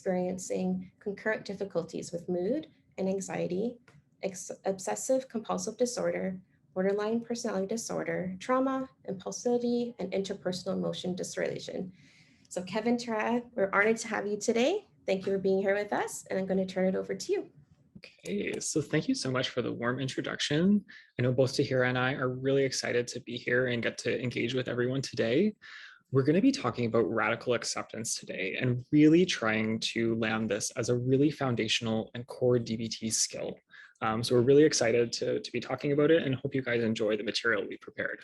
experiencing concurrent difficulties with mood and anxiety, obsessive compulsive disorder, borderline personality disorder, trauma, impulsivity, and interpersonal emotion dysregulation. So Kevin, Tara, we're honored to have you today. Thank you for being here with us, and I'm going to turn it over to you. Okay, so thank you so much for the warm introduction. I know both Tahira and I are really excited to be here and get to engage with everyone today. We're going to be talking about radical acceptance today and really trying to land this as a really foundational and core DBT skill. So we're really excited to be talking about it and hope you guys enjoy the material we prepared.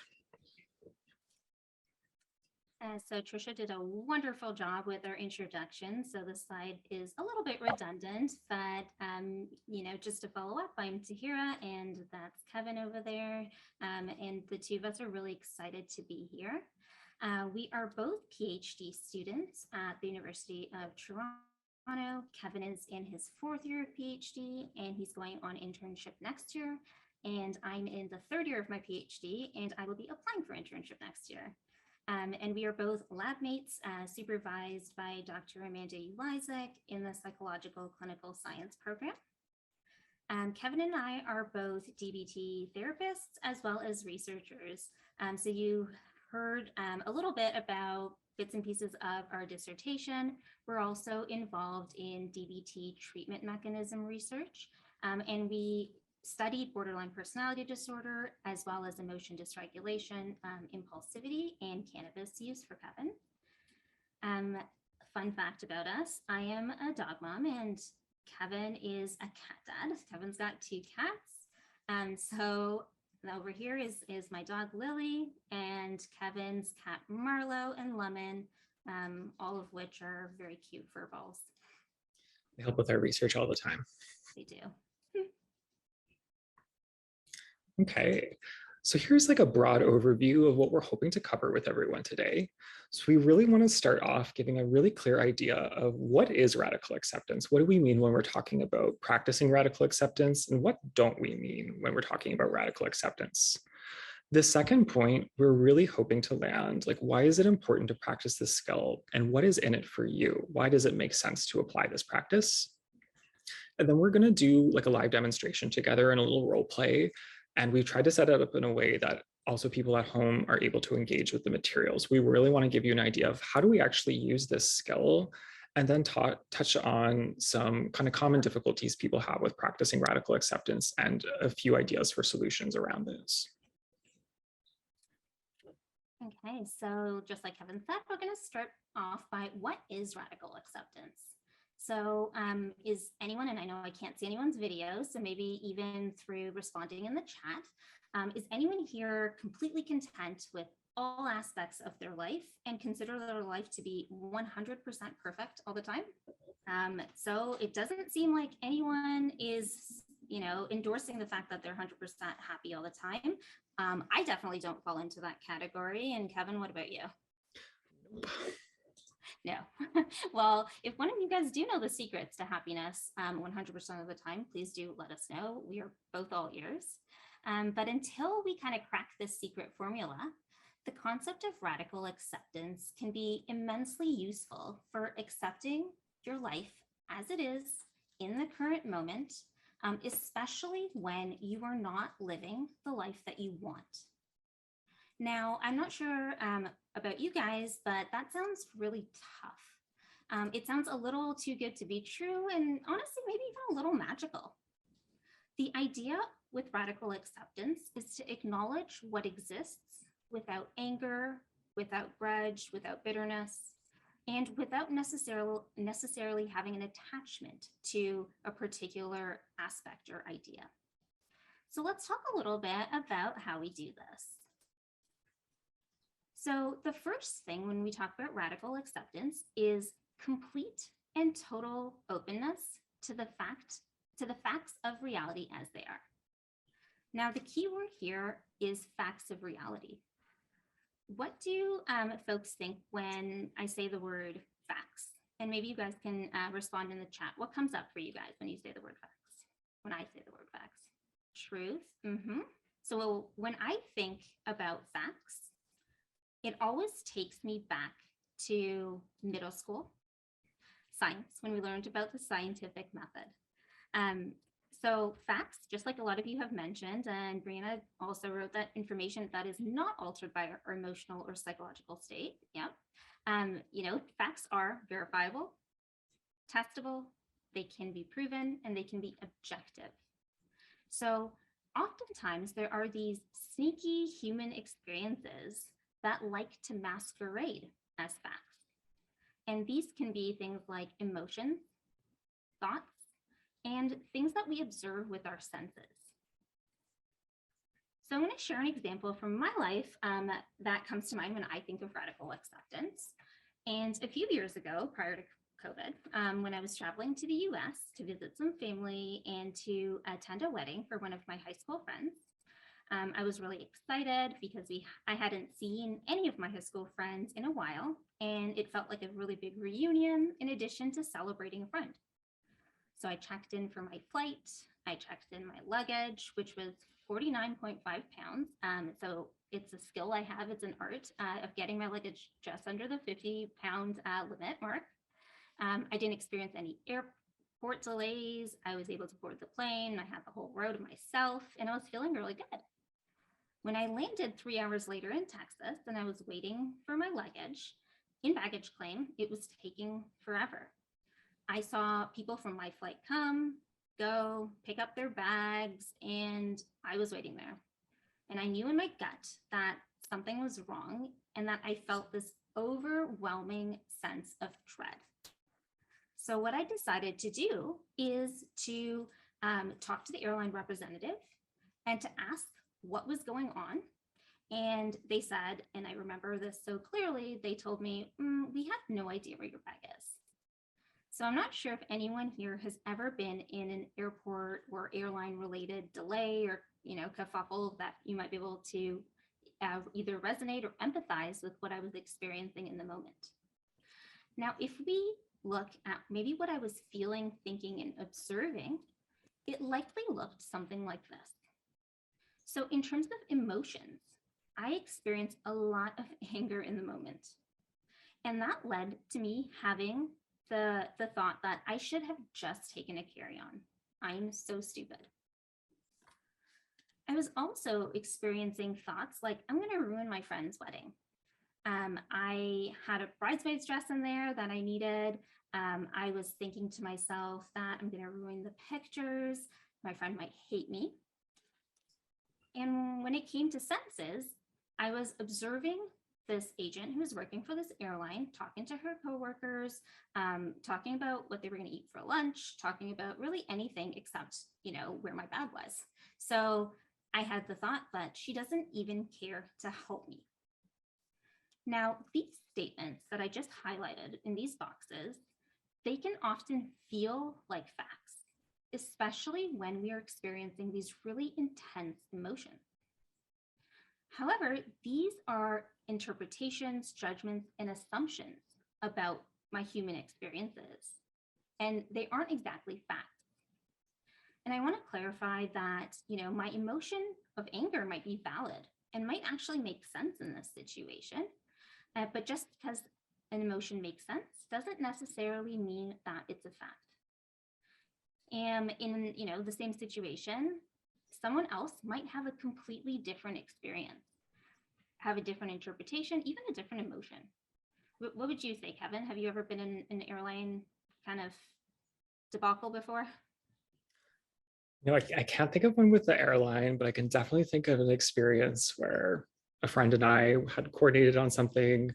So Trisha did a wonderful job with our introduction. So the slide is a little bit redundant, but just to follow up, I'm Tahira and that's Kevin over there. And the two of us are really excited to be here. We are both PhD students at the University of Toronto. Kevin is in his 4th year of PhD and he's going on internship next year. And I'm in the 3rd year of my PhD and I will be applying for internship next year. And we are both lab mates supervised by Dr. Amanda Ulizik in the Psychological Clinical Science program. Kevin and I are both DBT therapists as well as researchers. So you heard a little bit about bits and pieces of our dissertation. We're also involved in DBT treatment mechanism research, and we studied borderline personality disorder, as well as emotion dysregulation, impulsivity, and cannabis use for Kevin. Fun fact about us, I am a dog mom and Kevin is a cat dad. Kevin's got 2 cats. So over here is my dog Lily and Kevin's cat Marlo and Lemon, all of which are very cute fur balls. They help with our research all the time. They do. Okay, so here's like a broad overview of what we're hoping to cover with everyone today. So we really want to start off giving a really clear idea of what is radical acceptance? What do we mean when we're talking about practicing radical acceptance? And what don't we mean when we're talking about radical acceptance? The second point, we're really hoping to land, like, why is it important to practice this skill? And what is in it for you? Why does it make sense to apply this practice? And then we're going to do like a live demonstration together and a little role play. And we've tried to set it up in a way that also people at home are able to engage with the materials. We really want to give you an idea of how do we actually use this skill, and then touch on some kind of common difficulties people have with practicing radical acceptance and a few ideas for solutions around this. Okay, so just like Kevin said, we're going to start off by what is radical acceptance? So is anyone, and I know I can't see anyone's video, so maybe even through responding in the chat, is anyone here completely content with all aspects of their life and consider their life to be 100% perfect all the time? So it doesn't seem like anyone is, endorsing the fact that they're 100% happy all the time. I definitely don't fall into that category. And Kevin, what about you? No. Well, if one of you guys do know the secrets to happiness 100% of the time, please do let us know. We are both all ears. But until we kind of crack this secret formula, the concept of radical acceptance can be immensely useful for accepting your life as it is in the current moment, especially when you are not living the life that you want. Now, I'm not sure about you guys, but that sounds really tough. It sounds a little too good to be true, and honestly, maybe even a little magical. The idea with radical acceptance is to acknowledge what exists without anger, without grudge, without bitterness, and without necessarily having an attachment to a particular aspect or idea. So let's talk a little bit about how we do this. So the first thing when we talk about radical acceptance is complete and total openness to the facts of reality as they are. Now, the key word here is facts of reality. What do folks think when I say the word facts? And maybe you guys can respond in the chat. What comes up for you guys when you say the word facts? When I say the word facts? Truth. So when I think about facts, it always takes me back to middle school. science, when we learned about the scientific method. So facts, just like a lot of you have mentioned, and Brianna also wrote that information that is not altered by our emotional or psychological state. Yep. Facts are verifiable, testable, they can be proven, and they can be objective. So oftentimes there are these sneaky human experiences that like to masquerade as facts. And these can be things like emotions, thoughts, and things that we observe with our senses. So I'm going to share an example from my life that comes to mind when I think of radical acceptance. And a few years ago, prior to COVID, when I was traveling to the US to visit some family and to attend a wedding for one of my high school friends, I was really excited because I hadn't seen any of my high school friends in a while, and it felt like a really big reunion in addition to celebrating a friend. So I checked in for my flight, I checked in my luggage, which was 49.5 pounds. So it's a skill I have, it's an art of getting my luggage just under the 50-pound limit mark. I didn't experience any airport delays. I was able to board the plane. I had the whole row to myself, and I was feeling really good. When I landed 3 hours later in Texas and I was waiting for my luggage, in baggage claim, it was taking forever. I saw people from my flight come, go, pick up their bags, and I was waiting there. And I knew in my gut that something was wrong and that I felt this overwhelming sense of dread. So what I decided to do is to talk to the airline representative and to ask what was going on. And they said, and I remember this so clearly, they told me, we have no idea where your bag is. So I'm not sure if anyone here has ever been in an airport or airline related delay or, kerfuffle that you might be able to either resonate or empathize with what I was experiencing in the moment. Now, if we look at maybe what I was feeling, thinking, and observing, it likely looked something like this. So in terms of emotions, I experienced a lot of anger in the moment. And that led to me having the thought that I should have just taken a carry-on. I'm so stupid. I was also experiencing thoughts like, I'm going to ruin my friend's wedding. I had a bridesmaid's dress in there that I needed. I was thinking to myself that I'm going to ruin the pictures. My friend might hate me. And when it came to senses, I was observing this agent who was working for this airline, talking to her coworkers, talking about what they were going to eat for lunch, talking about really anything except, where my bag was. So I had the thought that she doesn't even care to help me. Now, these statements that I just highlighted in these boxes, they can often feel like facts, especially when we are experiencing these really intense emotions. However, these are interpretations, judgments, and assumptions about my human experiences, and they aren't exactly facts. And I want to clarify that, my emotion of anger might be valid and might actually make sense in this situation. But just because an emotion makes sense doesn't necessarily mean that it's a fact. And in the same situation, someone else might have a completely different experience, have a different interpretation, even a different emotion. What would you say, Kevin? Have you ever been in an airline kind of debacle before? I can't think of one with the airline, but I can definitely think of an experience where a friend and I had coordinated on something.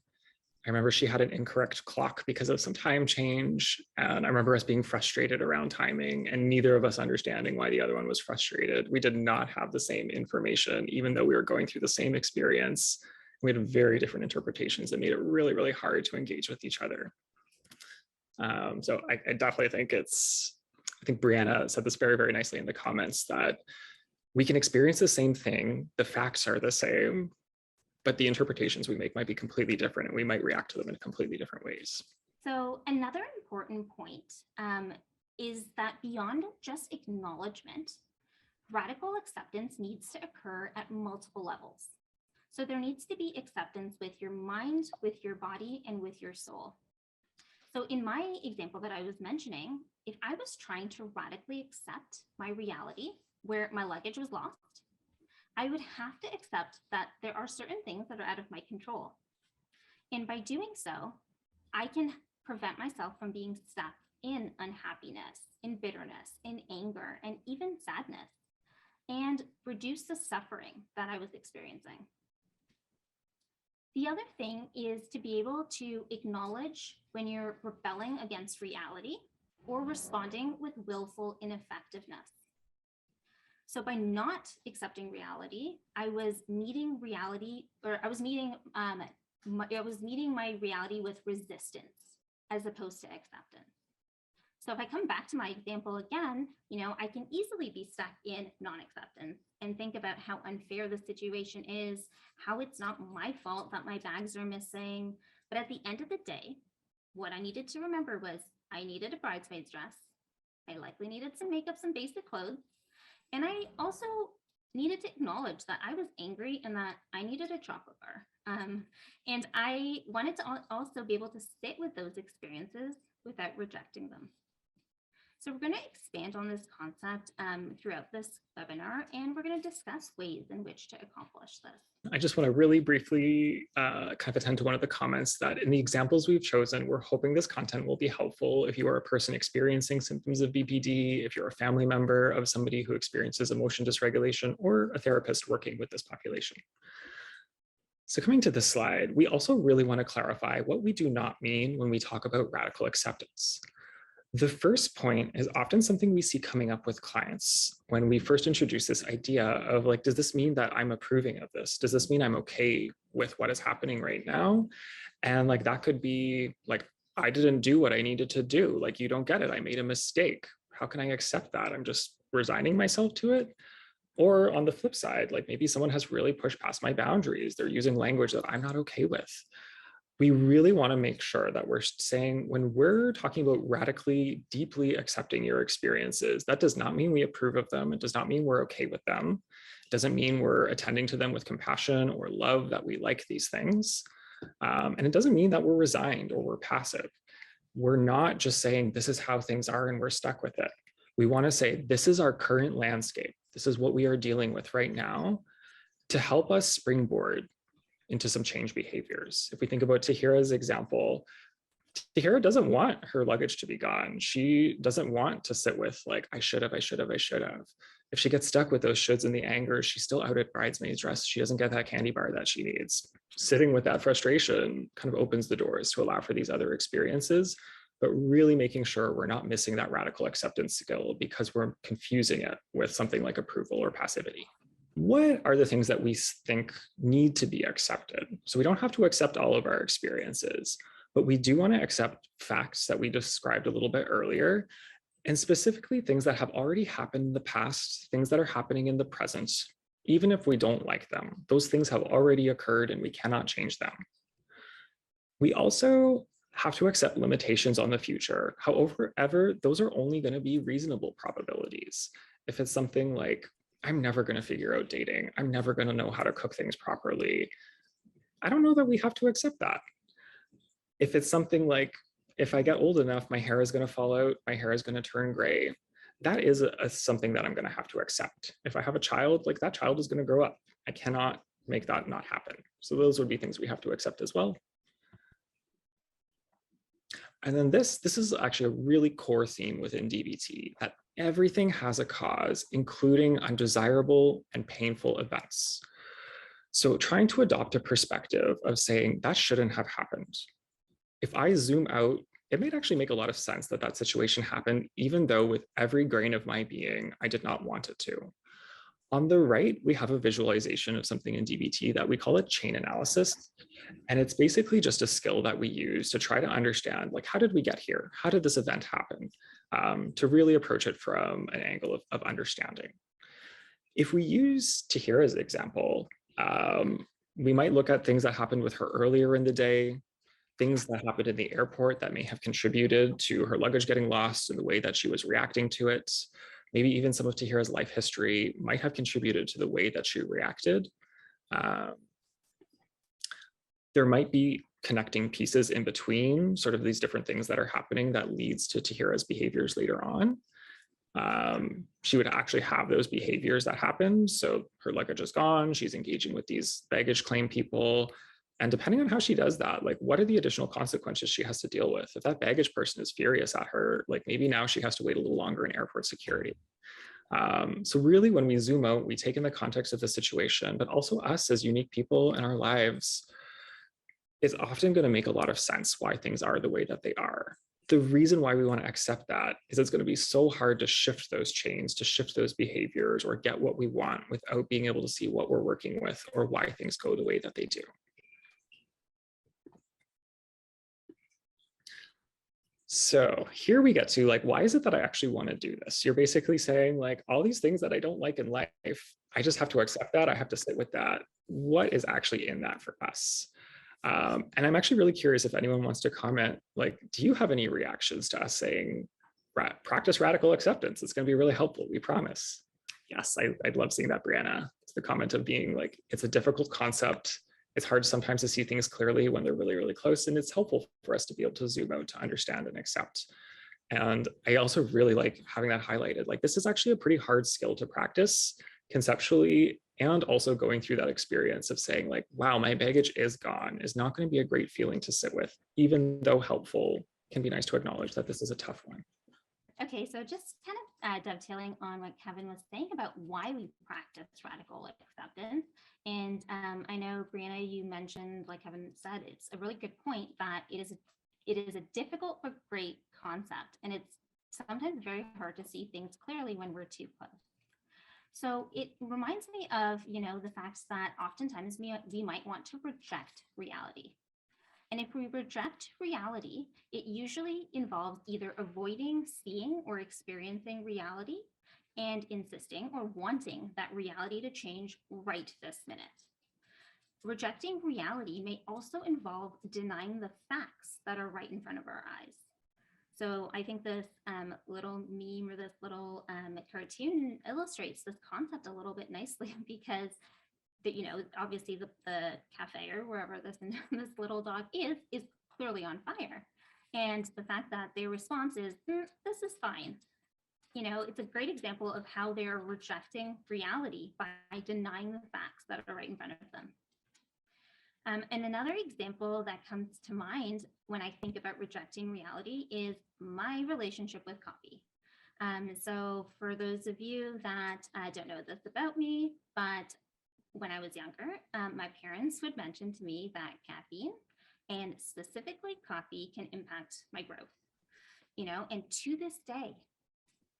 I remember she had an incorrect clock because of some time change. And I remember us being frustrated around timing and neither of us understanding why the other one was frustrated. We did not have the same information, even though we were going through the same experience. We had very different interpretations that made it really, really hard to engage with each other. So I definitely think I think Brianna said this very, very nicely in the comments that we can experience the same thing. The facts are the same, but the interpretations we make might be completely different and we might react to them in completely different ways. So another important point is that beyond just acknowledgement, radical acceptance needs to occur at multiple levels. So there needs to be acceptance with your mind, with your body, and with your soul. So in my example that I was mentioning, if I was trying to radically accept my reality where my luggage was lost, I would have to accept that there are certain things that are out of my control. And by doing so, I can prevent myself from being stuck in unhappiness, in bitterness, in anger, and even sadness, and reduce the suffering that I was experiencing. The other thing is to be able to acknowledge when you're rebelling against reality or responding with willful ineffectiveness. So by not accepting reality, I was meeting reality, or I was meeting my reality with resistance as opposed to acceptance. So if I come back to my example again, I can easily be stuck in non-acceptance and think about how unfair the situation is, how it's not my fault that my bags are missing. But at the end of the day, what I needed to remember was I needed a bridesmaid's dress. I likely needed some makeup, some basic clothes. And I also needed to acknowledge that I was angry and that I needed a chocolate bar. And I wanted to also be able to sit with those experiences without rejecting them. So we're going to expand on this concept throughout this webinar, and we're going to discuss ways in which to accomplish this. I just want to really briefly kind of attend to one of the comments that in the examples we've chosen, we're hoping this content will be helpful if you are a person experiencing symptoms of BPD, if you're a family member of somebody who experiences emotion dysregulation, or a therapist working with this population. So coming to this slide, we also really want to clarify what we do not mean when we talk about radical acceptance. The first point is often something we see coming up with clients when we first introduce this idea of like, does this mean that I'm approving of this? Does this mean I'm okay with what is happening right now? And like, that could be like, I didn't do what I needed to do. Like, you don't get it. I made a mistake. How can I accept that? I'm just resigning myself to it. Or on the flip side, like maybe someone has really pushed past my boundaries. They're using language that I'm not okay with. We really want to make sure that we're saying when we're talking about radically, deeply accepting your experiences, that does not mean we approve of them. It does not mean we're okay with them. It doesn't mean we're attending to them with compassion or love, that we like these things. And it doesn't mean that we're resigned or we're passive. We're not just saying this is how things are and we're stuck with it. We want to say this is our current landscape. This is what we are dealing with right now to help us springboard into some change behaviors. If we think about Tahira's example, Tahira doesn't want her luggage to be gone. She doesn't want to sit with like, I should have. If she gets stuck with those shoulds and the anger, she's still out at bridesmaid's dress. She doesn't get that candy bar that she needs. Sitting with that frustration kind of opens the doors to allow for these other experiences, but really making sure we're not missing that radical acceptance skill because we're confusing it with something like approval or passivity. What are the things that we think need to be accepted? So we don't have to accept all of our experiences, but we do want to accept facts that we described a little bit earlier, and specifically things that have already happened in the past, things that are happening in the present, even if we don't like them. Those things have already occurred and we cannot change them. We also have to accept limitations on the future. However, those are only going to be reasonable probabilities. If it's something like, I'm never going to figure out dating, I'm never going to know how to cook things properly, I don't know that we have to accept that. If it's something like, if I get old enough, my hair is going to fall out, my hair is going to turn gray, that is something that I'm going to have to accept. If I have a child, like that child is going to grow up. I cannot make that not happen. So those would be things we have to accept as well. And then this is actually a really core theme within DBT, that everything has a cause, including undesirable and painful events. So trying to adopt a perspective of saying that shouldn't have happened. If I zoom out, it might actually make a lot of sense that that situation happened, even though with every grain of my being, I did not want it to. On the right, we have a visualization of something in DBT that we call a chain analysis. And it's basically just a skill that we use to try to understand, like, how did we get here? How did this event happen? To really approach it from an angle of understanding. If we use Tahira's example, we might look at things that happened with her earlier in the day, things that happened in the airport that may have contributed to her luggage getting lost and the way that she was reacting to it. Maybe even some of Tahira's life history might have contributed to the way that she reacted. There might be connecting pieces in between sort of these different things that are happening that leads to Tahira's behaviors later on. She would actually have those behaviors that happen. So her luggage is gone, she's engaging with these baggage claim people. And depending on how she does that, like what are the additional consequences she has to deal with? If that baggage person is furious at her, like maybe now she has to wait a little longer in airport security. So really when we zoom out, we take in the context of the situation, but also us as unique people in our lives, it's often going to make a lot of sense why things are the way that they are. The reason why we want to accept that is it's going to be so hard to shift those chains, to shift those behaviors, or get what we want without being able to see what we're working with or why things go the way that they do. So here we get to like, why is it that I actually want to do this? You're basically saying like all these things that I don't like in life, I just have to accept that. I have to sit with that. What is actually in that for us? And I'm actually really curious if anyone wants to comment, like, do you have any reactions to us saying, practice radical acceptance? It's going to be really helpful, we promise. Yes, I'd love seeing that, Brianna. It's the comment of being like, it's a difficult concept. It's hard sometimes to see things clearly when they're really, really close. And it's helpful for us to be able to zoom out to understand and accept. And I also really like having that highlighted. Like, this is actually a pretty hard skill to practice conceptually, and also going through that experience of saying like, wow, my baggage is gone is not going to be a great feeling to sit with, even though helpful. Can be nice to acknowledge that this is a tough one. Okay, so just kind of dovetailing on what Kevin was saying about why we practice radical acceptance. And I know, Brianna, you mentioned, like Kevin said, it's a really good point that it is a difficult but great concept. And it's sometimes very hard to see things clearly when we're too close. So it reminds me of, the facts that oftentimes we might want to reject reality. And if we reject reality, it usually involves either avoiding seeing or experiencing reality and insisting or wanting that reality to change right this minute. Rejecting reality may also involve denying the facts that are right in front of our eyes. So I think this little meme or this little cartoon illustrates this concept a little bit nicely because obviously the cafe or wherever this little dog is clearly on fire. And the fact that their response is, this is fine. It's a great example of how they're rejecting reality by denying the facts that are right in front of them. And another example that comes to mind when I think about rejecting reality is my relationship with coffee. So for those of you that don't know this about me, but when I was younger, my parents would mention to me that caffeine and specifically coffee can impact my growth, and to this day,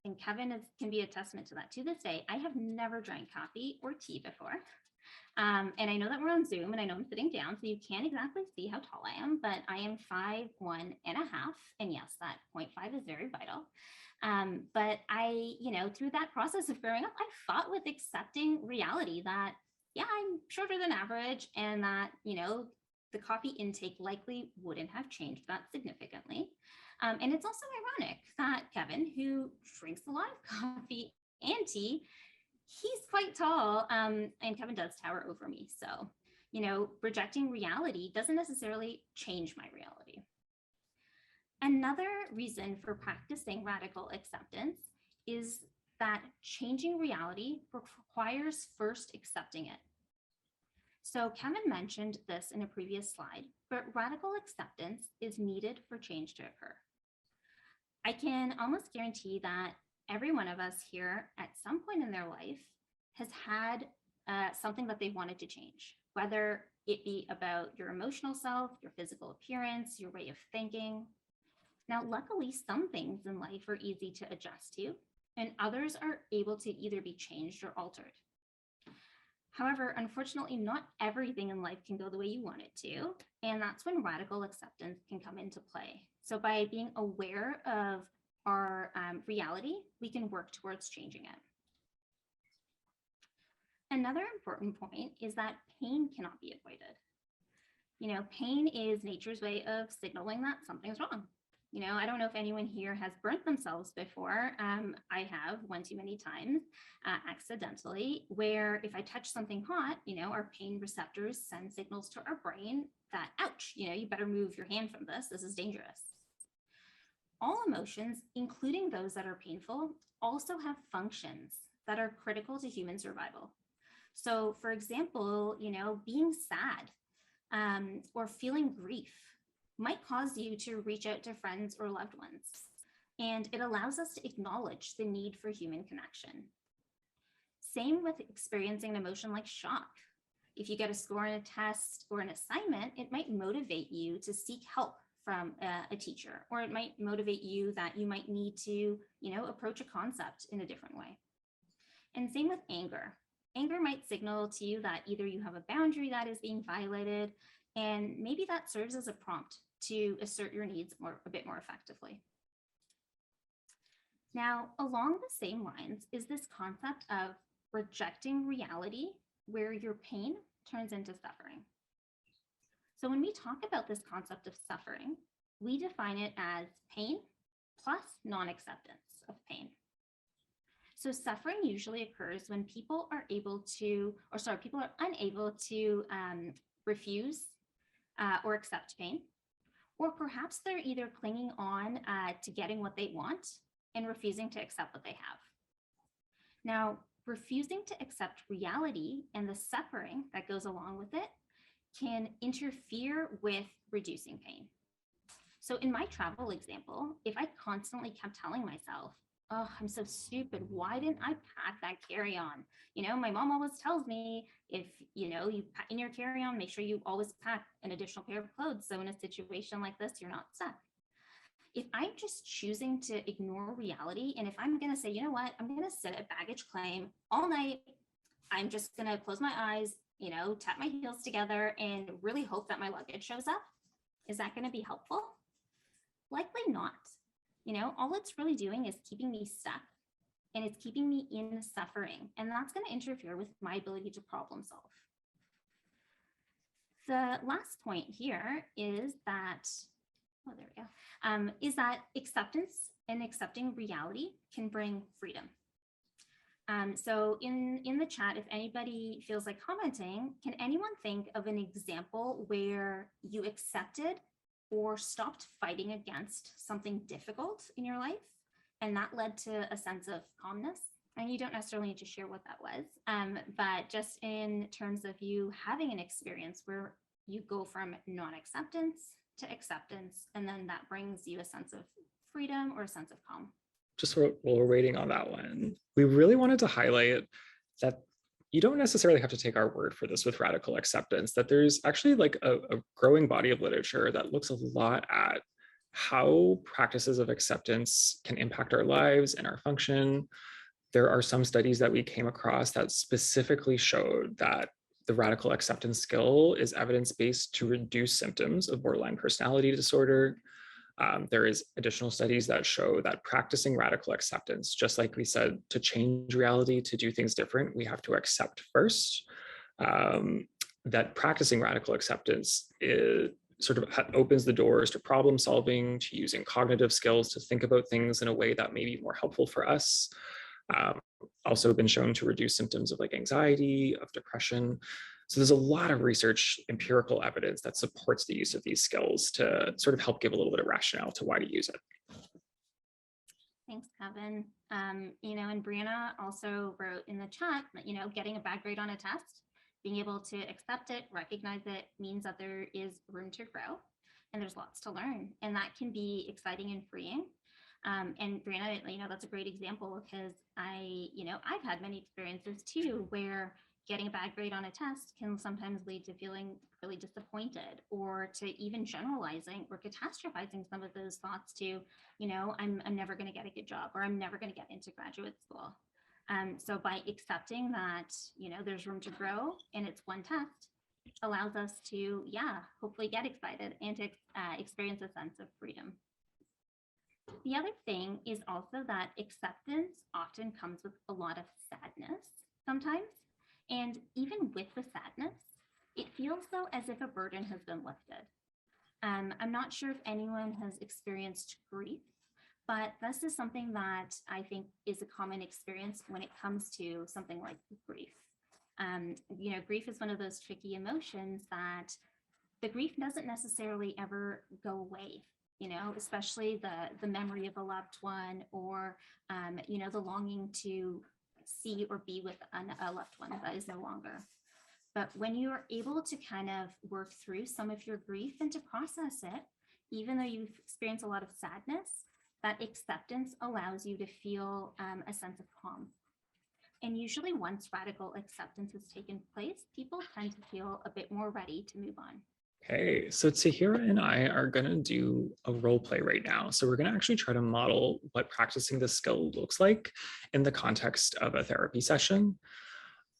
and Kevin can be a testament to that. To this day, I have never drank coffee or tea before. And I know that we're on Zoom and I know I'm sitting down, so you can't exactly see how tall I am, but I am 5'1.5". And yes, that 0.5 is very vital. But I, through that process of growing up, I fought with accepting reality that, yeah, I'm shorter than average and that, the coffee intake likely wouldn't have changed that significantly. And it's also ironic that Kevin, who drinks a lot of coffee and tea, he's quite tall, and Kevin does tower over me. So, rejecting reality doesn't necessarily change my reality. Another reason for practicing radical acceptance is that changing reality requires first accepting it. So Kevin mentioned this in a previous slide, but radical acceptance is needed for change to occur. I can almost guarantee that every one of us here at some point in their life has had something that they wanted to change, whether it be about your emotional self, your physical appearance, your way of thinking. Now, luckily, some things in life are easy to adjust to, and others are able to either be changed or altered. However, unfortunately, not everything in life can go the way you want it to, and that's when radical acceptance can come into play. So by being aware of our reality, we can work towards changing it. Another important point is that pain cannot be avoided. Pain is nature's way of signaling that something's wrong. I don't know if anyone here has burnt themselves before. I have one too many times accidentally, where if I touch something hot, our pain receptors send signals to our brain that, ouch, you better move your hand from this. This is dangerous. All emotions, including those that are painful, also have functions that are critical to human survival. So, for example, being sad or feeling grief might cause you to reach out to friends or loved ones. And it allows us to acknowledge the need for human connection. Same with experiencing an emotion like shock. If you get a score on a test or an assignment, it might motivate you to seek help from a teacher, or it might motivate you that you might need to, approach a concept in a different way. And same with anger. Anger might signal to you that either you have a boundary that is being violated, and maybe that serves as a prompt to assert your needs a bit more effectively. Now, along the same lines is this concept of rejecting reality, where your pain turns into suffering. So when we talk about this concept of suffering, we define it as pain plus non-acceptance of pain. So suffering usually occurs when people are unable to refuse or accept pain, or perhaps they're either clinging on to getting what they want and refusing to accept what they have. Now, refusing to accept reality and the suffering that goes along with it can interfere with reducing pain. So in my travel example, if I constantly kept telling myself, oh, I'm so stupid, why didn't I pack that carry-on? My mom always tells me, if you pack in your carry-on, make sure you always pack an additional pair of clothes, so in a situation like this, you're not stuck. If I'm just choosing to ignore reality, and if I'm going to say, you know what, I'm going to sit at baggage claim all night, I'm just going to close my eyes, tap my heels together and really hope that my luggage shows up, is that going to be helpful? Likely not. All it's really doing is keeping me stuck, and it's keeping me in suffering, and that's going to interfere with my ability to problem solve. The last point here is that, is that acceptance and accepting reality can bring freedom. So in the chat, if anybody feels like commenting, can anyone think of an example where you accepted or stopped fighting against something difficult in your life, and that led to a sense of calmness? And you don't necessarily need to share what that was, but just in terms of you having an experience where you go from non-acceptance to acceptance, and then that brings you a sense of freedom or a sense of calm. Just while we're waiting on that one, we really wanted to highlight that you don't necessarily have to take our word for this with radical acceptance, that there's actually like a growing body of literature that looks a lot at how practices of acceptance can impact our lives and our function. There are some studies that we came across that specifically showed that the radical acceptance skill is evidence-based to reduce symptoms of borderline personality disorder. There is additional studies that show that practicing radical acceptance, just like we said, to change reality, to do things different, we have to accept first. That practicing radical acceptance sort of opens the doors to problem solving, to using cognitive skills to think about things in a way that may be more helpful for us. Also been shown to reduce symptoms of like anxiety, of depression. So there's a lot of research, empirical evidence that supports the use of these skills to sort of help give a little bit of rationale to why to use it. Thanks, Kevin. And Brianna also wrote in the chat that, getting a bad grade on a test, being able to accept it, recognize it, means that there is room to grow and there's lots to learn. And that can be exciting and freeing. And Brianna, that's a great example, because I've had many experiences too, where getting a bad grade on a test can sometimes lead to feeling really disappointed, or to even generalizing or catastrophizing some of those thoughts to, I'm never going to get a good job, or I'm never going to get into graduate school. So by accepting that, there's room to grow and it's one test, allows us to, hopefully get excited and to experience a sense of freedom. The other thing is also that acceptance often comes with a lot of sadness sometimes. And even with the sadness, it feels though as if a burden has been lifted. I'm not sure if anyone has experienced grief, but this is something that I think is a common experience when it comes to something like grief. Grief is one of those tricky emotions that the grief doesn't necessarily ever go away. Especially the memory of a loved one, or the longing to see or be with a loved one that is no longer. But when you're able to kind of work through some of your grief and to process it, even though you've experienced a lot of sadness, that acceptance allows you to feel a sense of calm. And usually, once radical acceptance has taken place, people tend to feel a bit more ready to move on. Okay, so Tahira and I are going to do a role play right now. So we're going to actually try to model what practicing this skill looks like in the context of a therapy session.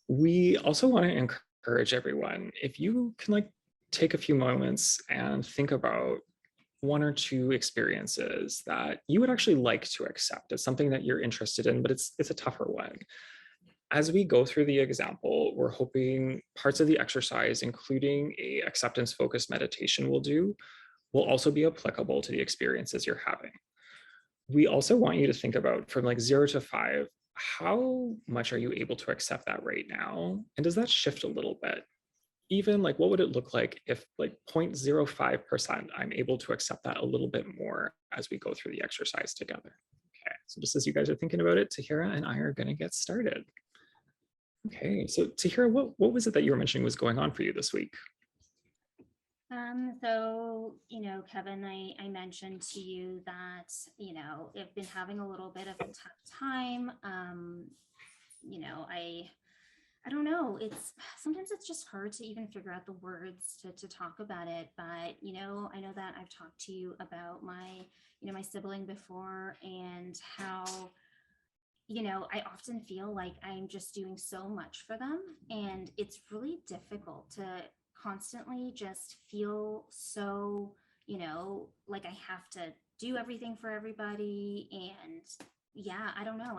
We also want to encourage everyone, if you can take a few moments and think about one or two experiences that you would actually like to accept as something that you're interested in, but it's a tougher one. As we go through the example, we're hoping parts of the exercise, including a acceptance focused meditation we'll do, will also be applicable to the experiences you're having. We also want you to think about, from 0 to 5, how much are you able to accept that right now? And does that shift a little bit? Even what would it look like if 0.05% I'm able to accept that a little bit more as we go through the exercise together? Okay, so just as you guys are thinking about it, Tahira and I are going to get started. Okay, so Tahira, what was it that you were mentioning was going on for you this week? Kevin, I mentioned to you that, I've been having a little bit of a tough time. I don't know. Sometimes it's just hard to even figure out the words to talk about it. But, I know that I've talked to you about my sibling before, and how, I often feel like I'm just doing so much for them. And it's really difficult to constantly just feel so, like I have to do everything for everybody. And yeah, I don't know.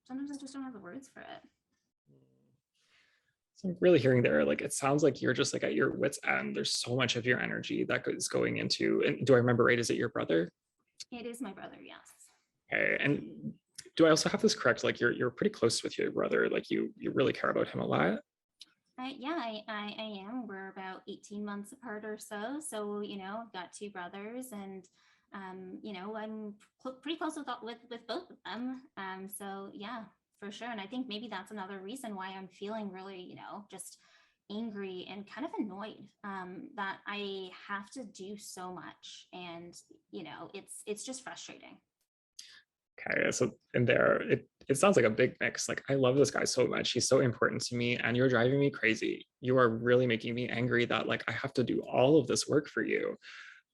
Sometimes I just don't have the words for it. So I'm really hearing there, it sounds like you're just at your wit's end. There's so much of your energy that is going into, and do I remember right, is it your brother? It is my brother, yes. Okay, and do I also have this correct? You're pretty close with your brother, you really care about him a lot? I am. We're about 18 months apart or so. So, I've got two brothers, and, I'm pretty close with both of them. So yeah, for sure. And I think maybe that's another reason why I'm feeling really, just angry and kind of annoyed, that I have to do so much. And, it's just frustrating. Okay, so in there, it sounds like a big mix. I love this guy so much. He's so important to me, and you're driving me crazy. You are really making me angry that I have to do all of this work for you,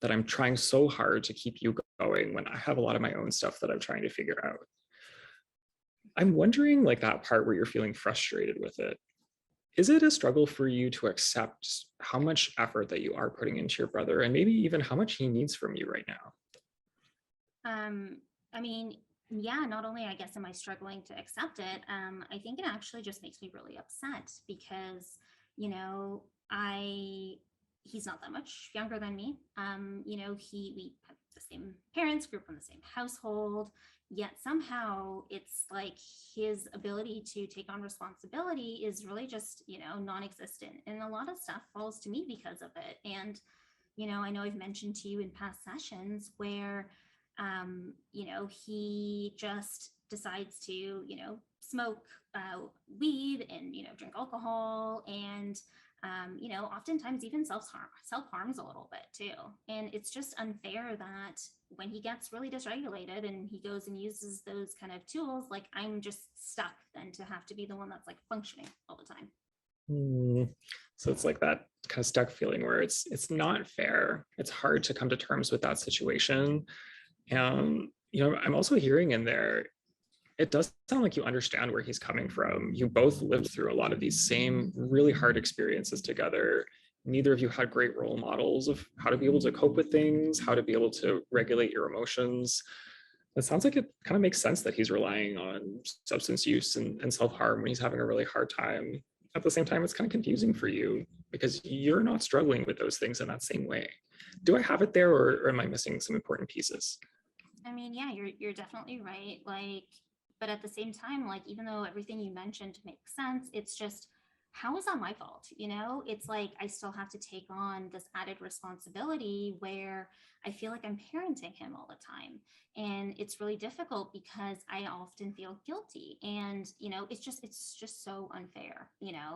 that I'm trying so hard to keep you going when I have a lot of my own stuff that I'm trying to figure out. I'm wondering, that part where you're feeling frustrated with it, is it a struggle for you to accept how much effort that you are putting into your brother, and maybe even how much he needs from you right now? I mean, yeah, not only I guess am I struggling to accept it, I think it actually just makes me really upset because, you know, I he's not that much younger than me. We have the same parents, grew up in the same household, yet somehow it's like his ability to take on responsibility is really just, non-existent. And a lot of stuff falls to me because of it. And, I know I've mentioned to you in past sessions where he just decides to, smoke weed and, drink alcohol and, oftentimes even self-harms a little bit too. And it's just unfair that when he gets really dysregulated and he goes and uses those kind of tools, I'm just stuck then to have to be the one that's functioning all the time. So it's that kind of stuck feeling where it's not fair. It's hard to come to terms with that situation. And, I'm also hearing in there, it does sound like you understand where he's coming from. You both lived through a lot of these same really hard experiences together. Neither of you had great role models of how to be able to cope with things, how to be able to regulate your emotions. It sounds like it kind of makes sense that he's relying on substance use and self-harm when he's having a really hard time. At the same time, it's kind of confusing for you. because you're not struggling with those things in that same way. Do I have it there, or am I missing some important pieces? I mean, yeah, you're definitely right. Like, but at the same time, like, even though everything you mentioned makes sense, it's just, how is that my fault? You know, it's like I still have to take on this added responsibility where I feel like I'm parenting him all the time. And it's really difficult because I often feel guilty. And, it's just so unfair.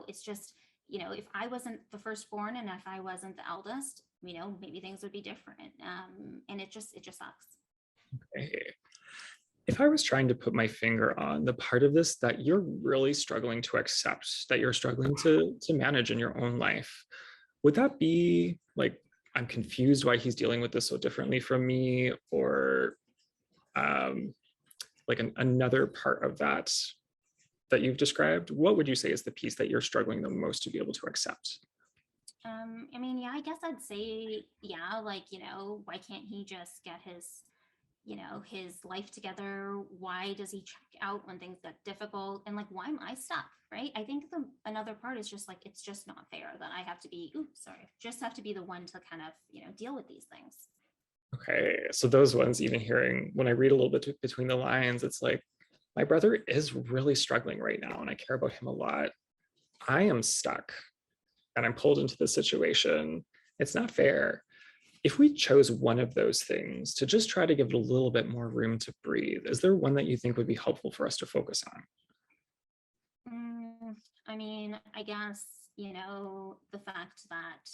It's just, if I wasn't the firstborn and if I wasn't the eldest, maybe things would be different. And it just sucks. If I was trying to put my finger on the part of this that you're really struggling to accept, that you're struggling to manage in your own life, would that be like, I'm confused why he's dealing with this so differently from me, or like another part of that you've described? What would you say is the piece that you're struggling the most to be able to accept? I mean, yeah, I guess I'd say, yeah, like, why can't he just get his life together? Why does he check out when things get difficult? And like, why am I stuck? Right. I think another part is just like, it's just not fair that I have to be, just have to be the one to kind of, deal with these things. Okay, so those ones, even hearing when I read a little bit between the lines, it's like, my brother is really struggling right now and I care about him a lot. I am stuck and I'm pulled into this situation. It's not fair. If we chose one of those things to just try to give it a little bit more room to breathe, is there one that you think would be helpful for us to focus on? I mean, I guess, the fact that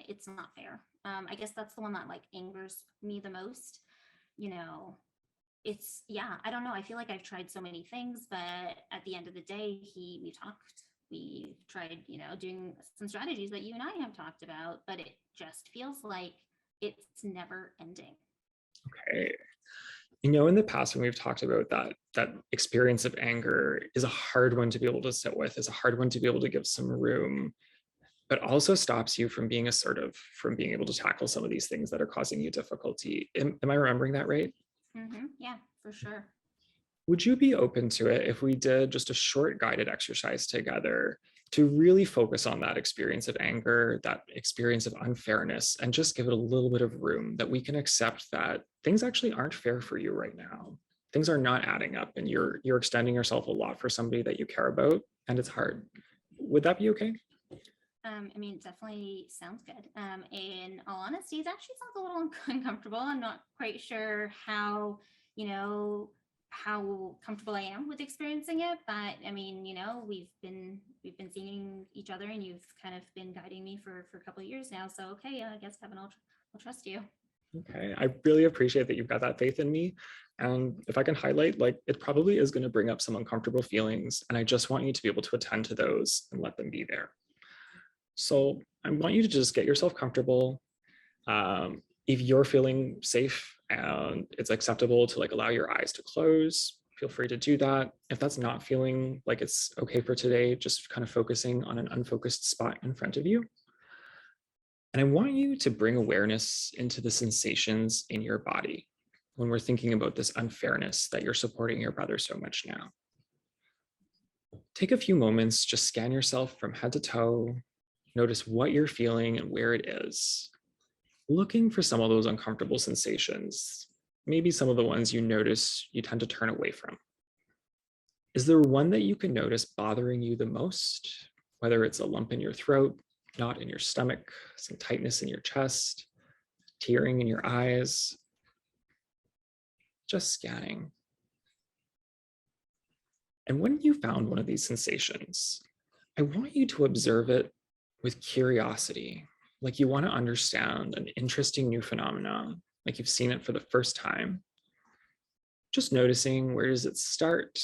it's not fair. I guess that's the one that like angers me the most. You know, yeah, I don't know. I feel like I've tried so many things, but at the end of the day, we tried, doing some strategies that you and I have talked about, but it just feels like it's never ending. Okay. In the past, when we've talked about that experience of anger is a hard one to be able to sit with, is a hard one to be able to give some room, but also stops you from being assertive, from being able to tackle some of these things that are causing you difficulty. Am I remembering that right? Yeah, for sure. Would you be open to it if we did just a short guided exercise together to really focus on that experience of anger, that experience of unfairness, and just give it a little bit of room that we can accept that things actually aren't fair for you right now. Things are not adding up and you're extending yourself a lot for somebody that you care about, and it's hard. Would that be okay? I mean, it definitely sounds good. In all honesty, it actually sounds a little uncomfortable. I'm not quite sure you know, how comfortable I am with experiencing it. But I mean, we've been seeing each other, and you've kind of been guiding me for a couple of years now. So okay, I guess Kevin, I'll trust you. Okay, I really appreciate that you've got that faith in me. And if I can highlight, like, it probably is going to bring up some uncomfortable feelings. And I just want you to be able to attend to those and let them be there. So I want you to just get yourself comfortable. If you're feeling safe and it's acceptable to like allow your eyes to close, feel free to do that. If that's not feeling like it's okay for today, just kind of focusing on an unfocused spot in front of you. And I want you to bring awareness into the sensations in your body when we're thinking about this unfairness that you're supporting your brother so much now. Take a few moments, just scan yourself from head to toe, notice what you're feeling and where it is, looking for some of those uncomfortable sensations, maybe some of the ones you notice you tend to turn away from. Is there one that you can notice bothering you the most, whether it's a lump in your throat, knot in your stomach, some tightness in your chest, tearing in your eyes? Just scanning. And when you found one of these sensations, I want you to observe it with curiosity, like you want to understand an interesting new phenomenon, like you've seen it for the first time. Just noticing, where does it start?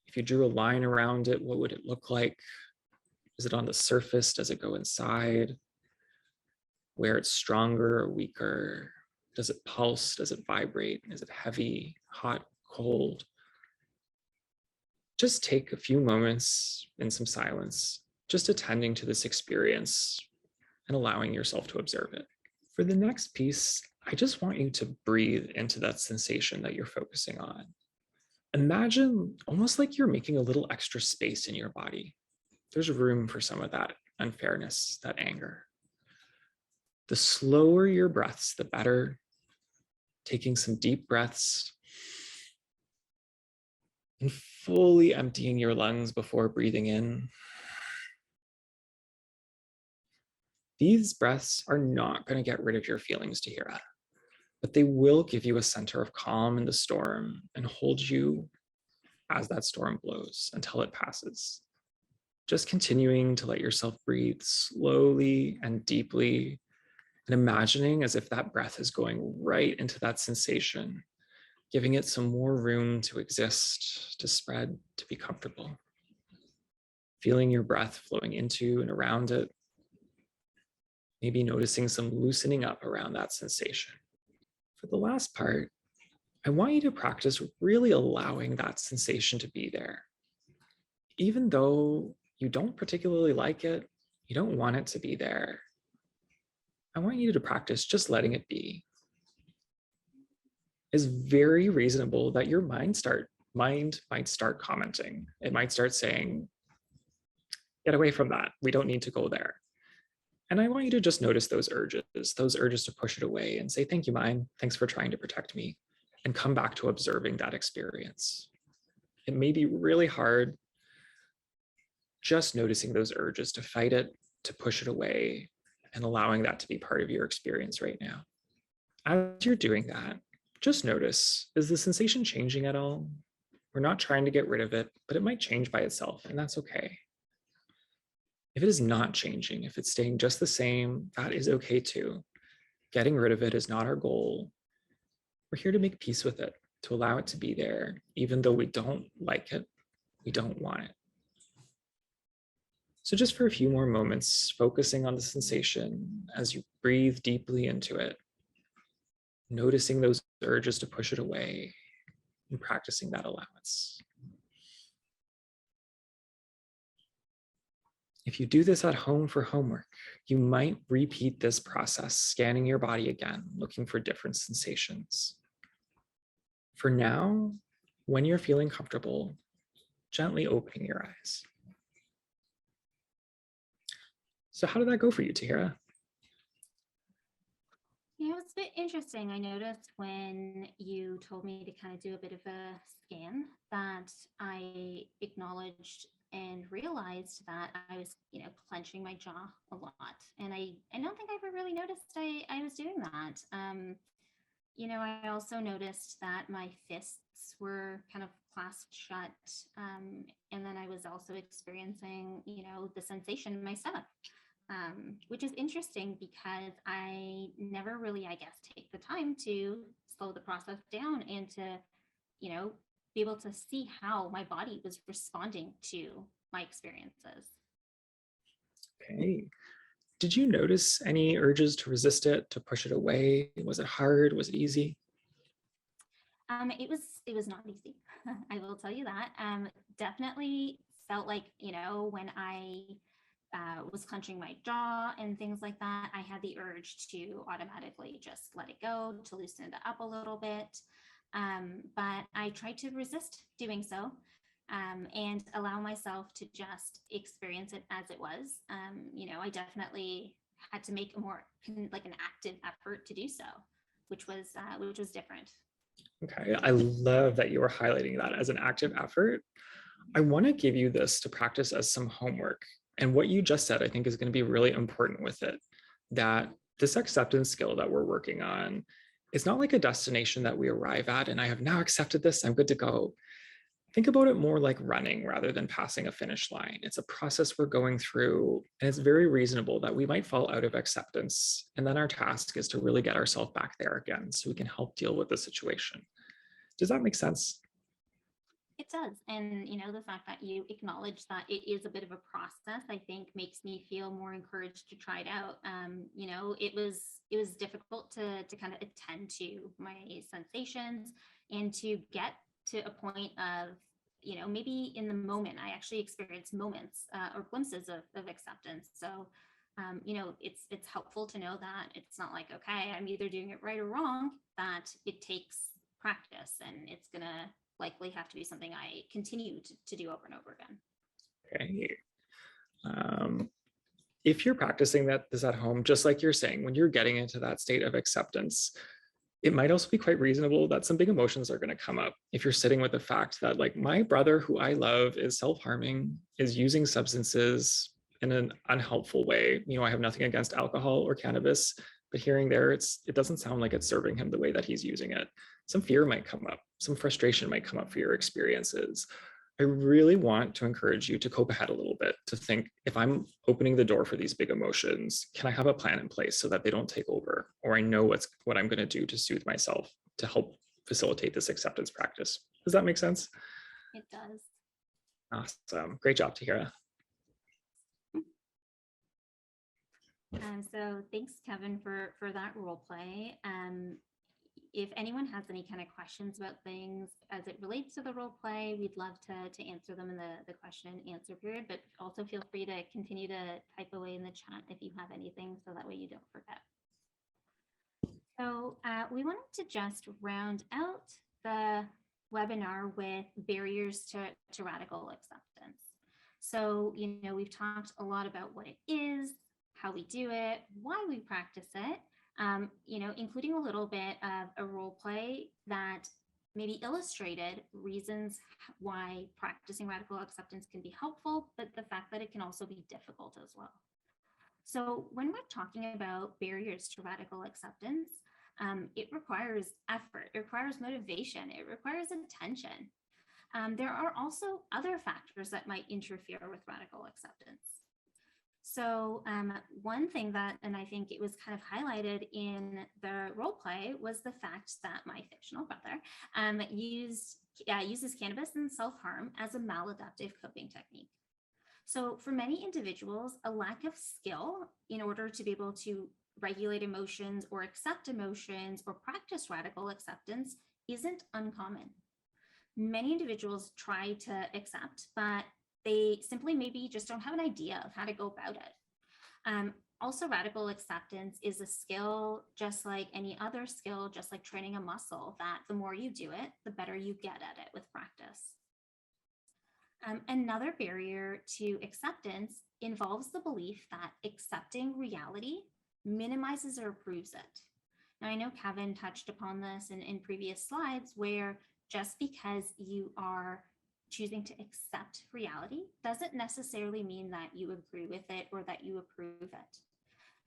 If you drew a line around it, what would it look like? Is it on the surface? Does it go inside? Where it's stronger or weaker? Does it pulse? Does it vibrate? Is it heavy, hot, cold? Just take a few moments in some silence, just attending to this experience and allowing yourself to observe it. For the next piece, I just want you to breathe into that sensation that you're focusing on. Imagine almost like you're making a little extra space in your body. There's room for some of that unfairness, that anger. The slower your breaths, the better. Taking some deep breaths and fully emptying your lungs before breathing in. These breaths are not going to get rid of your feelings, Tahira, but they will give you a center of calm in the storm and hold you as that storm blows until it passes. Just continuing to let yourself breathe slowly and deeply, and imagining as if that breath is going right into that sensation, giving it some more room to exist, to spread, to be comfortable. Feeling your breath flowing into and around it, maybe noticing some loosening up around that sensation. For the last part, I want you to practice really allowing that sensation to be there. Even though you don't particularly like it, you don't want it to be there, I want you to practice just letting it be. It's very reasonable that your mind might start commenting. It might start saying, get away from that. We don't need to go there. And I want you to just notice those urges to push it away and say, thank you, mind. Thanks for trying to protect me, and come back to observing that experience. It may be really hard just noticing those urges to fight it, to push it away, and allowing that to be part of your experience right now. As you're doing that, just notice, is the sensation changing at all? We're not trying to get rid of it, but it might change by itself, and that's okay. If it is not changing, if it's staying just the same, that is okay too. Getting rid of it is not our goal. We're here to make peace with it, to allow it to be there, even though we don't like it, we don't want it. So just for a few more moments, focusing on the sensation as you breathe deeply into it, noticing those urges to push it away, and practicing that allowance. If you do this at home for homework, you might repeat this process, scanning your body again, looking for different sensations. For now, when you're feeling comfortable, gently opening your eyes. So how did that go for you, Tahira? Yeah, it was a bit interesting. I noticed when you told me to kind of do a bit of a scan that I acknowledged and realized that I was, clenching my jaw a lot. And I don't think I ever really noticed I was doing that. I also noticed that my fists were kind of clasped shut. And then I was also experiencing, the sensation in my stomach. Which is interesting because I never really, I guess, take the time to slow the process down and to, be able to see how my body was responding to my experiences. Okay. Did you notice any urges to resist it, to push it away? Was it hard? Was it easy? It was not easy. I will tell you that. Definitely felt like, when I was clenching my jaw and things like that, I had the urge to automatically just let it go, to loosen it up a little bit. But I tried to resist doing so, and allow myself to just experience it as it was. I definitely had to make a more like an active effort to do so, which was different. Okay, I love that you were highlighting that as an active effort. I want to give you this to practice as some homework. And what you just said, I think, is going to be really important with it, that this acceptance skill that we're working on is not like a destination that we arrive at and I have now accepted this, I'm good to go. Think about it more like running rather than passing a finish line. It's a process we're going through, and it's very reasonable that we might fall out of acceptance. And then our task is to really get ourselves back there again so we can help deal with the situation. Does that make sense? It does. And, the fact that you acknowledge that it is a bit of a process, I think makes me feel more encouraged to try it out. It was difficult to kind of attend to my sensations and to get to a point of, maybe in the moment, I actually experienced moments or glimpses of acceptance. So, it's helpful to know that it's not like, okay, I'm either doing it right or wrong, that it takes practice and it's going to likely have to be something I continue to do over and over again. Okay. if you're practicing this at home, just like you're saying, when you're getting into that state of acceptance, it might also be quite reasonable that some big emotions are going to come up if you're sitting with the fact that, like, my brother who I love is self-harming, is using substances in an unhelpful way. You know, I have nothing against alcohol or cannabis, but hearing there, it doesn't sound like it's serving him the way that he's using it. Some fear might come up, some frustration might come up for your experiences. I really want to encourage you to cope ahead a little bit, to think, if I'm opening the door for these big emotions, can I have a plan in place so that they don't take over? Or I know what I'm going to do to soothe myself to help facilitate this acceptance practice. Does that make sense? It does. Awesome. Great job, Tahira. So thanks, Kevin, for that role play. If anyone has any kind of questions about things as it relates to the role play, we'd love to answer them in the question and answer period, but also feel free to continue to type away in the chat if you have anything, so that way you don't forget. So we wanted to just round out the webinar with barriers to radical acceptance. So, we've talked a lot about what it is, how we do it, why we practice it, including a little bit of a role play that maybe illustrated reasons why practicing radical acceptance can be helpful, but the fact that it can also be difficult as well. So when we're talking about barriers to radical acceptance, it requires effort, it requires motivation, it requires attention. There are also other factors that might interfere with radical acceptance. So one thing that, and I think it was kind of highlighted in the role play, was the fact that my fictional brother uses cannabis and self-harm as a maladaptive coping technique. So for many individuals, a lack of skill in order to be able to regulate emotions or accept emotions or practice radical acceptance isn't uncommon. Many individuals try to accept, but they simply maybe just don't have an idea of how to go about it. Also, radical acceptance is a skill just like any other skill, just like training a muscle, that the more you do it, the better you get at it with practice. Another barrier to acceptance involves the belief that accepting reality minimizes or improves it. Now, I know Kevin touched upon this in previous slides, where just because you are choosing to accept reality doesn't necessarily mean that you agree with it or that you approve it.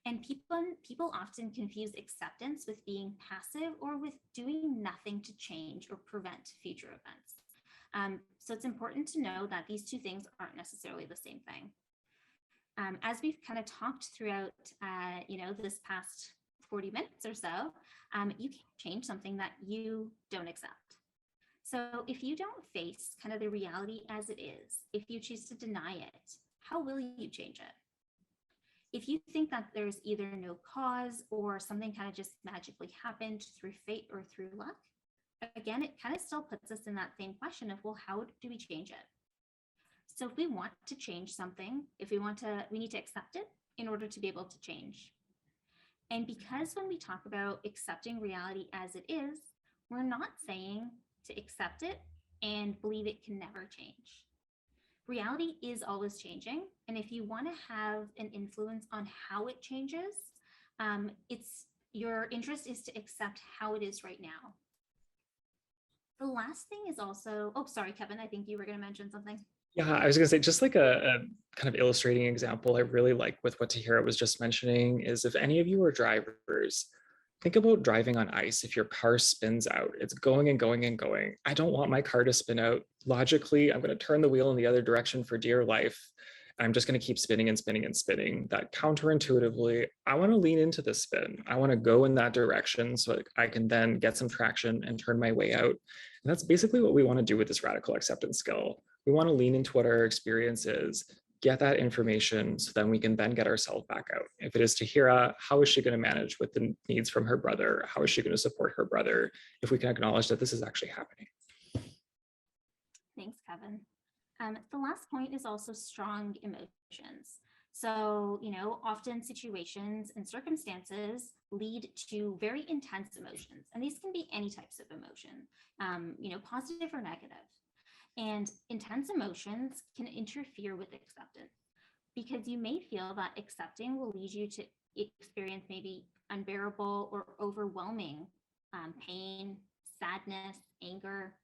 And people often confuse acceptance with being passive or with doing nothing to change or prevent future events. So it's important to know that these two things aren't necessarily the same thing. As we've kind of talked throughout, this past 40 minutes or so, you can't change something that you don't accept. So if you don't face kind of the reality as it is, if you choose to deny it, how will you change it? If you think that there's either no cause or something kind of just magically happened through fate or through luck, again, it kind of still puts us in that same question of, well, how do we change it? So if we want to change something, we need to accept it in order to be able to change. And because when we talk about accepting reality as it is, we're not saying to accept it and believe it can never change. Reality is always changing. And if you want to have an influence on how it changes, your interest is to accept how it is right now. The last thing is also, oh, sorry, Kevin, I think you were going to mention something. Yeah, I was going to say, just like a kind of illustrating example I really like with what Tahira was just mentioning is, if any of you are drivers, think about driving on ice. If your car spins out, it's going and going and going. I don't want my car to spin out. Logically, I'm going to turn the wheel in the other direction for dear life. I'm just going to keep spinning and spinning and spinning. That counterintuitively, I want to lean into the spin. I want to go in that direction so I can then get some traction and turn my way out. And that's basically what we want to do with this radical acceptance skill. We want to lean into what our experience is, get that information, so then we can then get ourselves back out. If it is Tahira, how is she going to manage with the needs from her brother? How is she going to support her brother? If we can acknowledge that this is actually happening. Thanks, Kevin. The last point is also strong emotions. So, often situations and circumstances lead to very intense emotions, and these can be any types of emotion, positive or negative. And intense emotions can interfere with acceptance. because you may feel that accepting will lead you to experience maybe unbearable or overwhelming pain, sadness, anger,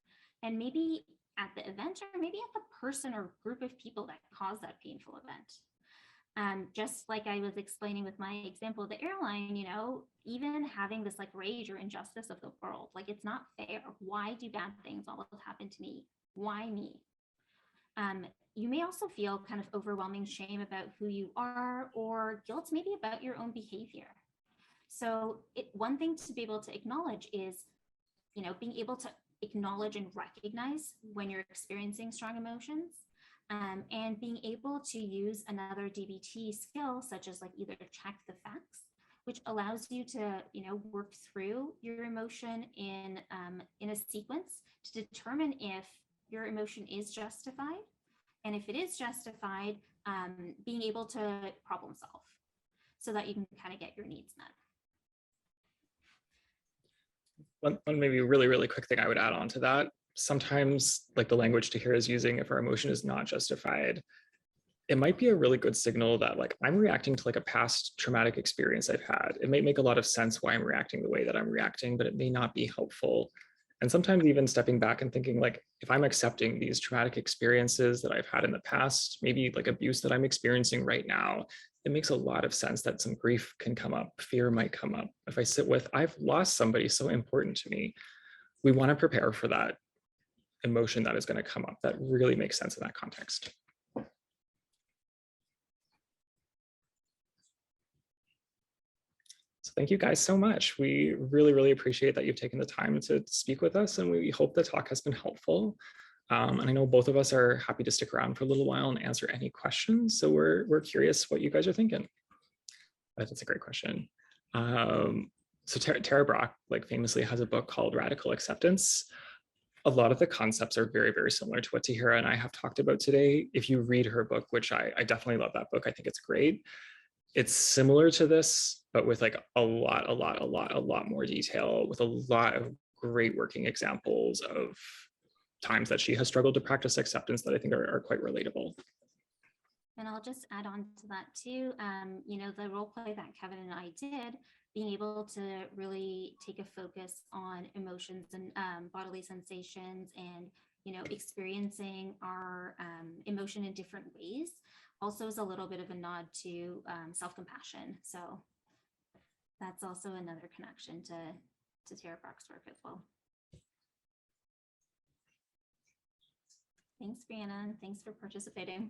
and maybe at the event or maybe at the person or group of people that caused that painful event. Just like I was explaining with my example of the airline, even having this like rage or injustice of the world, like it's not fair. Why do bad things always happen to me? Why me? You may also feel kind of overwhelming shame about who you are or guilt maybe about your own behavior. So one thing to be able to acknowledge is, being able to acknowledge and recognize when you're experiencing strong emotions, and being able to use another DBT skill, such as like either check the facts, which allows you to, work through your emotion in a sequence to determine if your emotion is justified. And if it is justified, being able to problem solve so that you can kind of get your needs met. One maybe really, really quick thing I would add on to that. Sometimes like the language Tahira is using, if our emotion is not justified, it might be a really good signal that like I'm reacting to like a past traumatic experience I've had. It may make a lot of sense why I'm reacting the way that I'm reacting, but it may not be helpful. And sometimes even stepping back and thinking like, if I'm accepting these traumatic experiences that I've had in the past, maybe like abuse that I'm experiencing right now, it makes a lot of sense that some grief can come up, fear might come up. If I sit with, I've lost somebody so important to me, we want to prepare for that emotion that is going to come up. That really makes sense in that context. So thank you guys so much. We really, really appreciate that you've taken the time to speak with us, and we hope the talk has been helpful. And I know both of us are happy to stick around for a little while and answer any questions. So we're curious what you guys are thinking. That's a great question. So Tara Brach, like famously, has a book called Radical Acceptance. A lot of the concepts are very, very similar to what Tahira and I have talked about today. If you read her book, which I definitely love that book, I think it's great. It's similar to this, but with like a lot more detail, with a lot of great working examples of times that she has struggled to practice acceptance that I think are quite relatable. And I'll just add on to that too. The role play that Kevin and I did, being able to really take a focus on emotions and bodily sensations and, experiencing our emotion in different ways also is a little bit of a nod to self-compassion. So that's also another connection to Tara Brach's work as well. Thanks, Brianna, and thanks for participating.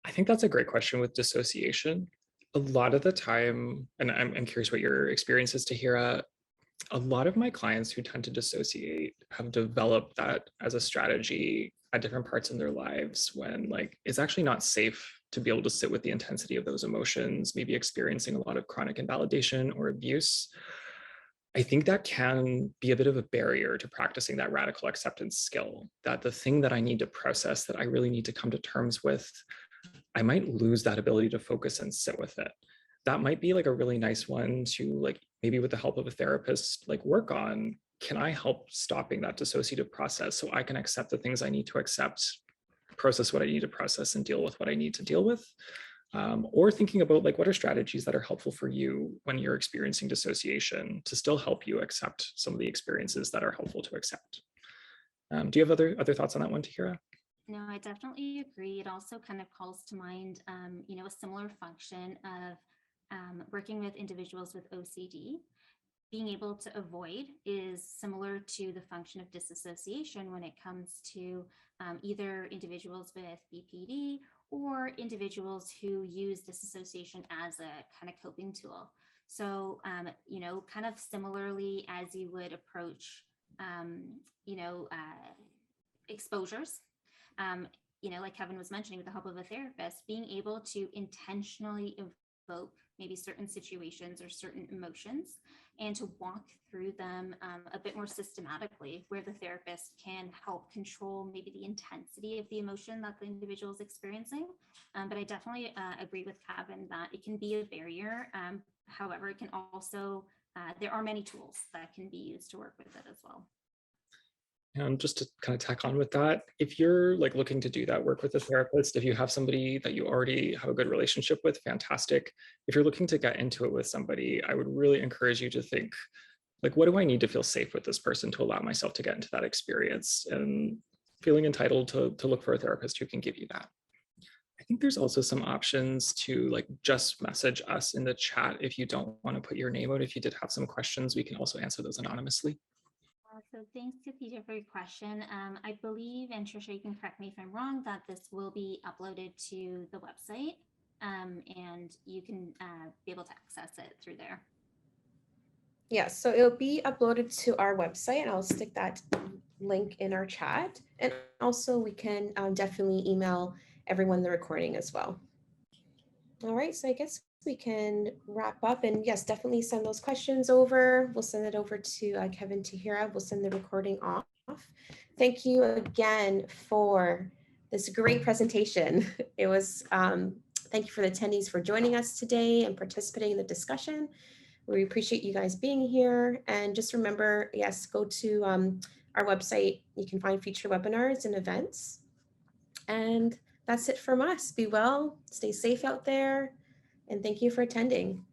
I think that's a great question with dissociation. A lot of the time, and I'm curious what your experience is, Tahira, a lot of my clients who tend to dissociate have developed that as a strategy at different parts in their lives when like it's actually not safe to be able to sit with the intensity of those emotions, maybe experiencing a lot of chronic invalidation or abuse. I think that can be a bit of a barrier to practicing that radical acceptance skill, that the thing that I need to process, that I really need to come to terms with, I might lose that ability to focus and sit with it. That might be like a really nice one to like, maybe with the help of a therapist, like work on, can I help stopping that dissociative process so I can accept the things I need to accept, process what I need to process, and deal with what I need to deal with? Or thinking about like, what are strategies that are helpful for you when you're experiencing dissociation to still help you accept some of the experiences that are helpful to accept? Do you have other thoughts on that one, Tahira? No, I definitely agree. It also kind of calls to mind, a similar function of working with individuals with OCD. Being able to avoid is similar to the function of disassociation when it comes to either individuals with BPD or individuals who use disassociation as a kind of coping tool. So, kind of similarly as you would approach, exposures, like Kevin was mentioning, with the help of a therapist, being able to intentionally evoke maybe certain situations or certain emotions and to walk through them a bit more systematically, where the therapist can help control maybe the intensity of the emotion that the individual is experiencing. But I definitely agree with Kevin that it can be a barrier. However, it can also, there are many tools that can be used to work with it as well. And just to kind of tack on with that, if you're like looking to do that work with a therapist, if you have somebody that you already have a good relationship with, fantastic. If you're looking to get into it with somebody, I would really encourage you to think, like, what do I need to feel safe with this person to allow myself to get into that experience? And feeling entitled to look for a therapist who can give you that. I think there's also some options to like just message us in the chat if you don't want to put your name out. If you did have some questions, we can also answer those anonymously. So thanks to Peter for your question. I believe, and Trisha, you can correct me if I'm wrong, that this will be uploaded to the website, and you can be able to access it through there. Yes, so it'll be uploaded to our website, and I'll stick that link in our chat. And also, we can definitely email everyone the recording as well. All right, so I guess we can wrap up, and yes, definitely send those questions over. We'll send it over to Kevin Tahira. We'll send the recording off. Thank you again for this great presentation. It was, thank you for the attendees for joining us today and participating in the discussion. We appreciate you guys being here. And just remember, yes, go to our website. You can find future webinars and events. And that's it from us. Be well, stay safe out there, and thank you for attending.